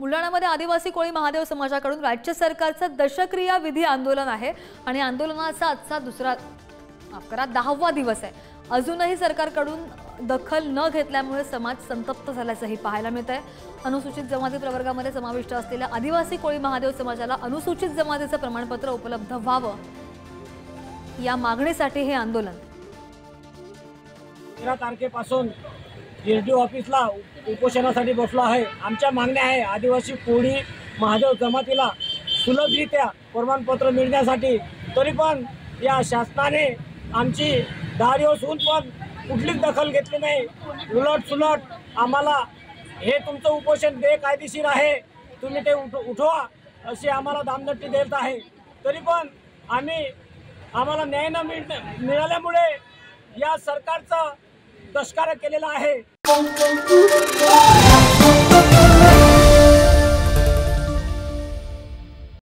बुलढाण्यामध्ये आदिवासी कोळी महादेव समाजाकडून राज्य सरकारचं दशक्रिया विधी आंदोलन आहे आणि आंदोलनाचा आजचा 10वा दिवस आहे। अजूनही सरकारकडून दखल न घेतल्यामुळे समाज संतप्त झाल्याचंही पाहायला मिळतंय। अनुसूचित जमाती प्रवर्गामध्ये समाविष्ट असलेल्या आदिवासी कोळी महादेव समाजाला अनुसूचित जमातीचं प्रमाणपत्र उपलब्ध व्हावं या मागणीसाठी हे आंदोलन 13 तारखेपासून एसडीओ ऑफिसला उपोषणासाठी बसलो आहे। आमच्या मागण्या आहे आदिवासी कोळी महादेव जमातीला सुलभरित्या प्रमाणपत्र मिळण्यासाठी। तरी पण या शासनाने आमची 10 दिवस होऊन पण कुठलीच दखल घेतली नाही। उलट आम्हाला हे तुमचं उपोषण बेकायदेशीर आहे, तुम्ही ते उठवा अशी आम्हाला दामदट्टी देत आहे। तरी पण आम्हाला न्याय न मिळाल्यामुळे या सरकारचा तिरस्कार केलेला आहे।